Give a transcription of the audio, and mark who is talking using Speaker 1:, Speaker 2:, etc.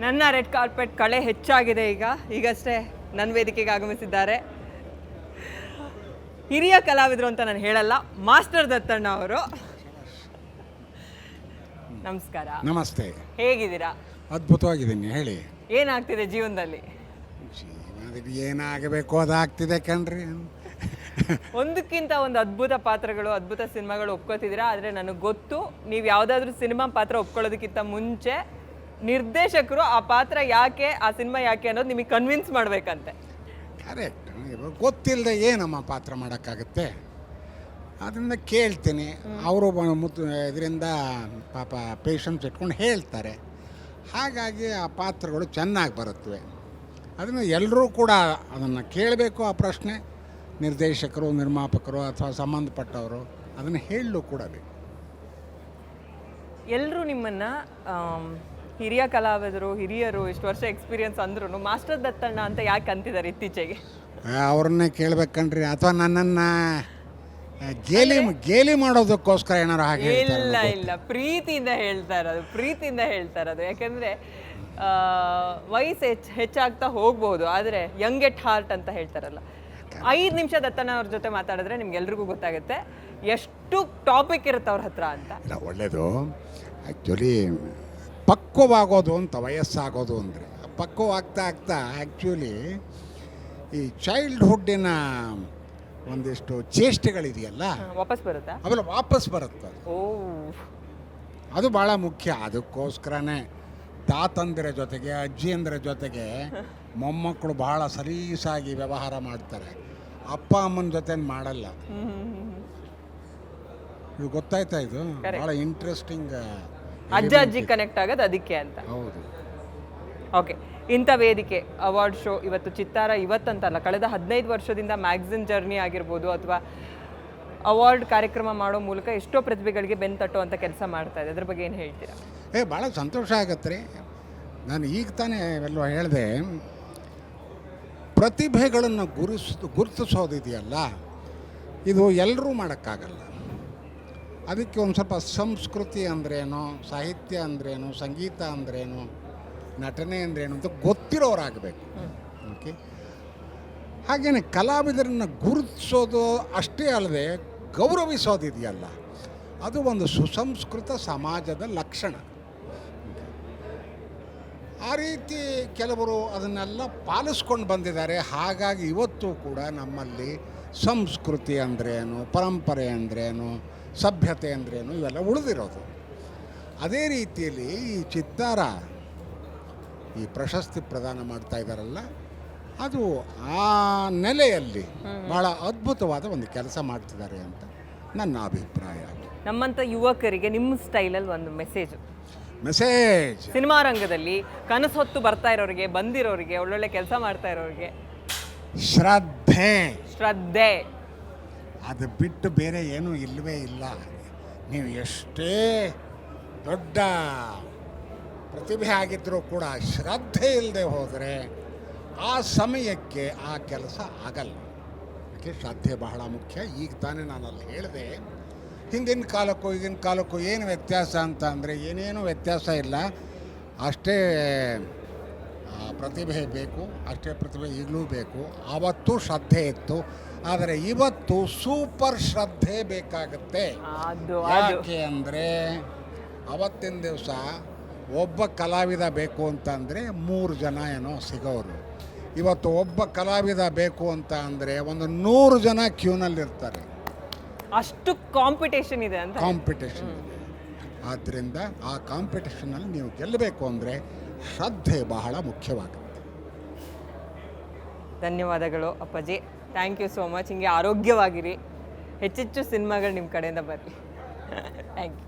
Speaker 1: ನನ್ನ red carpet ಕಳೆ ಹೆಚ್ಚಾಗಿದೆ. ಈಗಷ್ಟೇ ನನ್ನ ವೇದಿಕೆಗೆ ಆಗಮಿಸಿದ್ದಾರೆ ಹಿರಿಯ ಕಲಾವಿದರು ಅಂತ ನಾನು ಹೇಳಲ್ಲ, ಮಾಸ್ಟರ್ ದತ್ತಣ್ಣ ಅವರು. ನಮಸ್ಕಾರ.
Speaker 2: ನಮಸ್ತೆ.
Speaker 1: ಹೇಗಿದ್ದೀರಾ?
Speaker 2: ಅದ್ಭುತವಾಗಿದ್ದೀನಿ. ಹೇಳಿ,
Speaker 1: ಏನಾಗ್ತಿದೆ ಜೀವನದಲ್ಲಿ?
Speaker 2: ಏನಾಗಬೇಕು ಅದಾಗ್ತಿದೆ ಕಣ್ರಿ.
Speaker 1: ಒಂದಕ್ಕಿಂತ ಒಂದು ಅದ್ಭುತ ಪಾತ್ರಗಳು, ಅದ್ಭುತ ಸಿನಿಮಾಗಳು ಒಪ್ಕೋತಿದ್ದೀರಾ. ಆದರೆ ನನಗೆ ಗೊತ್ತು, ನೀವು ಯಾವುದಾದ್ರೂ ಸಿನಿಮಾ ಪಾತ್ರ ಒಪ್ಕೊಳ್ಳೋದಕ್ಕಿಂತ ಮುಂಚೆ ನಿರ್ದೇಶಕರು ಆ ಪಾತ್ರ ಯಾಕೆ, ಆ ಸಿನಿಮಾ ಯಾಕೆ ಅನ್ನೋದು ನಿಮಗೆ ಕನ್ವಿನ್ಸ್ ಮಾಡಬೇಕಂತೆ.
Speaker 2: ಕರೆಕ್ಟ್. ಗೊತ್ತಿಲ್ಲದೆ ಏನಮ್ಮ ಪಾತ್ರ ಮಾಡೋಕ್ಕಾಗುತ್ತೆ? ಅದರಿಂದ ಕೇಳ್ತೀನಿ. ಅವರು ಇದರಿಂದ ಪಾಪ ಪೇಷನ್ಸ್ ಇಟ್ಕೊಂಡು ಹೇಳ್ತಾರೆ. ಹಾಗಾಗಿ ಆ ಪಾತ್ರಗಳು ಚೆನ್ನಾಗಿ ಬರುತ್ತವೆ. ಅದನ್ನು ಎಲ್ಲರೂ ಕೂಡ ಅದನ್ನು ಕೇಳಬೇಕು. ಆ ಪ್ರಶ್ನೆ ನಿರ್ದೇಶಕರು, ನಿರ್ಮಾಪಕರು ಅಥವಾ ಸಂಬಂಧಪಟ್ಟವರು ಅದನ್ನು ಹೇಳಲು ಕೂಡ ಬೇಕು.
Speaker 1: ಎಲ್ಲರೂ ನಿಮ್ಮನ್ನು ಹಿರಿಯ ಕಲಾವಿದರು, ಹಿರಿಯರು, ಇಷ್ಟು ವರ್ಷ ಎಕ್ಸ್ಪೀರಿಯನ್ಸ್ ಅಂದ್ರೂ ಮಾಸ್ಟರ್ ದತ್ತಣ್ಣ ಅಂತ ಯಾಕೆ ಅಂತಿದ್ದಾರೆ ಇತ್ತೀಚೆಗೆ?
Speaker 2: ಅವ್ರನ್ನೇ ಕೇಳ್ಬೇಕನ್ರಿ, ಅಥವಾ ನನ್ನನ್ನು ಗೇಲಿ ಮಾಡೋದಕ್ಕೋಸ್ಕರ ಏನಾರು ಹಾಗೆ?
Speaker 1: ಇಲ್ಲ, ಪ್ರೀತಿಯಿಂದ ಹೇಳ್ತಾ ಇರೋದು. ಯಾಕೆಂದರೆ ವಯಸ್ಸು ಹೆಚ್ಚಾಗ್ತಾ ಹೋಗ್ಬೋದು, ಆದರೆ ಯಂಗ್ ಎಟ್ ಹಾರ್ಟ್ ಅಂತ ಹೇಳ್ತಾರಲ್ಲ. 5 ನಿಮಿಷ ದತ್ತಣ್ಣ ಅವ್ರ ಜೊತೆ ಮಾತಾಡಿದ್ರೆ ನಿಮ್ಗೆಲ್ರಿಗೂ ಗೊತ್ತಾಗುತ್ತೆ ಎಷ್ಟು ಟಾಪಿಕ್ ಇರುತ್ತೆ ಅವ್ರ ಹತ್ರ ಅಂತ.
Speaker 2: ಇಲ್ಲ, ಒಳ್ಳೆಯದು. ಆ್ಯಕ್ಚುಲಿ ಪಕ್ವವಾಗೋದು ಅಂತ, ವಯಸ್ಸಾಗೋದು ಅಂದರೆ ಪಕ್ವವಾಗ್ತಾ ಆ್ಯಕ್ಚುಲಿ ಈ ಚೈಲ್ಡ್ಹುಡ್ಡಿನ ಒಂದಿಷ್ಟು ಚೇಷ್ಟೆಗಳಿದೆಯಲ್ಲ,
Speaker 1: ವಾಪಸ್ ಬರುತ್ತಾ?
Speaker 2: ಅವೆಲ್ಲ ವಾಪಸ್ ಬರುತ್ತೆ. ಅದು ಭಾಳ ಮುಖ್ಯ. ಅದಕ್ಕೋಸ್ಕರನೇ ತಾತಂದಿರ ಜೊತೆಗೆ, ಅಜ್ಜಿಯಂದಿರ ಜೊತೆಗೆ ಮೊಮ್ಮಕ್ಕಳು ಭಾಳ ಸಲೀಸಾಗಿ ವ್ಯವಹಾರ ಮಾಡ್ತಾರೆ. ಅಪ್ಪ ಅಮ್ಮನ ಜೊತೆ ಮಾಡಲ್ಲ. ಇದು ಗೊತ್ತಾಯ್ತಾ? ಇದು ಭಾಳ ಇಂಟ್ರೆಸ್ಟಿಂಗ್.
Speaker 1: ಅಜ್ಜಿ ಕನೆಕ್ಟ್ ಆಗೋದು ಅದಕ್ಕೆ ಅಂತ.
Speaker 2: ಹೌದು.
Speaker 1: ಓಕೆ, ಇಂಥ ವೇದಿಕೆ, ಅವಾರ್ಡ್ ಶೋ, ಇವತ್ತು ಚಿತ್ತಾರ, ಇವತ್ತಂತಲ್ಲ, ಕಳೆದ 15 ವರ್ಷದಿಂದ ಮ್ಯಾಗ್ಝಿನ್ ಜರ್ನಿ ಆಗಿರ್ಬೋದು ಅಥವಾ ಅವಾರ್ಡ್ ಕಾರ್ಯಕ್ರಮ ಮಾಡೋ ಮೂಲಕ ಎಷ್ಟೋ ಪ್ರತಿಭೆಗಳಿಗೆ ಬೆನ್ನು ತಟ್ಟುವಂಥ ಕೆಲಸ ಮಾಡ್ತಾ ಇದೆ. ಅದ್ರ ಬಗ್ಗೆ ಏನು ಹೇಳ್ತೀರಾ?
Speaker 2: ಭಾಳ ಸಂತೋಷ ಆಗತ್ತೆ ರೀ. ನಾನು ಈಗ ತಾನೇ ಎಲ್ಲೋ ಹೇಳಿದೆ, ಪ್ರತಿಭೆಗಳನ್ನು ಗುರುತಿಸೋದಿದೆಯಲ್ಲ, ಇದು ಎಲ್ಲರೂ ಮಾಡೋಕ್ಕಾಗಲ್ಲ. ಅದಕ್ಕೆ ಒಂದು ಸ್ವಲ್ಪ ಸಂಸ್ಕೃತಿ ಅಂದ್ರೇನು, ಸಾಹಿತ್ಯ ಅಂದ್ರೇನು, ಸಂಗೀತ ಅಂದ್ರೇನು, ನಟನೆ ಅಂದ್ರೇನು ಅಂತ ಗೊತ್ತಿರೋರಾಗಬೇಕು. ಓಕೆ. ಹಾಗೆಯೇ ಕಲಾವಿದರನ್ನು ಗುರುತಿಸೋದು ಅಷ್ಟೇ ಅಲ್ಲದೆ ಗೌರವಿಸೋದಿದೆಯಲ್ಲ, ಅದು ಒಂದು ಸುಸಂಸ್ಕೃತ ಸಮಾಜದ ಲಕ್ಷಣ. ಆ ರೀತಿ ಕೆಲವರು ಅದನ್ನೆಲ್ಲ ಪಾಲಿಸ್ಕೊಂಡು ಬಂದಿದ್ದಾರೆ. ಹಾಗಾಗಿ ಇವತ್ತು ಕೂಡ ನಮ್ಮಲ್ಲಿ ಸಂಸ್ಕೃತಿ ಅಂದ್ರೇನು, ಪರಂಪರೆ ಅಂದ್ರೇನು, ಸಭ್ಯತೆ ಅಂದ್ರೇನು ಇವೆಲ್ಲ ಉಳಿದಿರೋದು. ಅದೇ ರೀತಿಯಲ್ಲಿ ಈ ಚಿತ್ತಾರ ಈ ಪ್ರಶಸ್ತಿ ಪ್ರದಾನ ಮಾಡ್ತಾ ಇದ್ದಾರಲ್ಲ, ಅದು ಆ ನೆಲೆಯಲ್ಲಿ ಭಾಳ ಅದ್ಭುತವಾದ ಒಂದು ಕೆಲಸ ಮಾಡ್ತಿದ್ದಾರೆ ಅಂತ ನನ್ನ ಅಭಿಪ್ರಾಯ.
Speaker 1: ನಮ್ಮಂಥ ಯುವಕರಿಗೆ ನಿಮ್ಮ ಸ್ಟೈಲಲ್ಲಿ ಒಂದು ಮೆಸೇಜ್ ಸಿನಿಮಾ ರಂಗದಲ್ಲಿ ಕನಸು ಹೊತ್ತು ಬರ್ತಾ ಇರೋರಿಗೆ, ಬಂದಿರೋರಿಗೆ, ಒಳ್ಳೊಳ್ಳೆ ಕೆಲಸ ಮಾಡ್ತಾ ಇರೋರಿಗೆ ಶ್ರದ್ಧೆ
Speaker 2: ಅದು ಬಿಟ್ಟು ಬೇರೆ ಏನೂ ಇಲ್ಲವೇ ಇಲ್ಲ. ನೀವು ಎಷ್ಟೇ ದೊಡ್ಡ ಪ್ರತಿಭೆ ಆಗಿದ್ದರೂ ಕೂಡ ಶ್ರದ್ಧೆ ಇಲ್ಲದೆ ಹೋದರೆ ಆ ಸಮಯಕ್ಕೆ ಆ ಕೆಲಸ ಆಗಲ್ಲ. ಅದಕ್ಕೆ ಶ್ರದ್ಧೆ ಬಹಳ ಮುಖ್ಯ. ಈಗ ತಾನೇ ನಾನು ಅಲ್ಲಿ ಹೇಳಿದೆ, ಹಿಂದಿನ ಕಾಲಕ್ಕೂ ಈಗಿನ ಕಾಲಕ್ಕೂ ಏನು ವ್ಯತ್ಯಾಸ ಅಂತ ಅಂದರೆ ಏನೇನೂ ವ್ಯತ್ಯಾಸ ಇಲ್ಲ. ಅಷ್ಟೇ ಪ್ರತಿಭೆ ಬೇಕು, ಅಷ್ಟೇ ಪ್ರತಿಭೆ ಈಗಲೂ ಬೇಕು. ಆವತ್ತು ಶ್ರದ್ಧೆ ಇತ್ತು, ಆದರೆ ಇವತ್ತು ಸೂಪರ್ ಶ್ರದ್ಧೆ ಬೇಕಾಗುತ್ತೆ. ಯಾಕೆ ಅಂದರೆ ಅವತ್ತಿನ ದಿವಸ ಒಬ್ಬ ಕಲಾವಿದ ಬೇಕು ಅಂತ ಅಂದರೆ 3 ಜನ ಏನೋ ಸಿಗೋರು. ಇವತ್ತು ಒಬ್ಬ ಕಲಾವಿದ ಬೇಕು ಅಂತ ಅಂದರೆ ಒಂದು 100 ಜನ ಕ್ಯೂನಲ್ಲಿರ್ತಾರೆ.
Speaker 1: ಅಷ್ಟು ಕಾಂಪಿಟೇಷನ್ ಇದೆ ಅಂತ.
Speaker 2: ಕಾಂಪಿಟೇಷನ್ ಇದೆ. ಆದ್ದರಿಂದ ಆ ಕಾಂಪಿಟೇಷನಲ್ಲಿ ನೀವು ಗೆಲ್ಲಬೇಕು ಅಂದರೆ ಶ್ರದ್ಧೆ ಬಹಳ ಮುಖ್ಯವಾಗುತ್ತೆ.
Speaker 1: ಧನ್ಯವಾದಗಳು ಅಪ್ಪಾಜಿ. Thank you so much. ಹಿಂಗೆ ಆರೋಗ್ಯವಾಗಿರಿ, ಹೆಚ್ಚೆಚ್ಚು ಸಿನಿಮಾಗಳು ನಿಮ್ಮ ಕಡೆಯಿಂದ ಬರಲಿ. Thank you.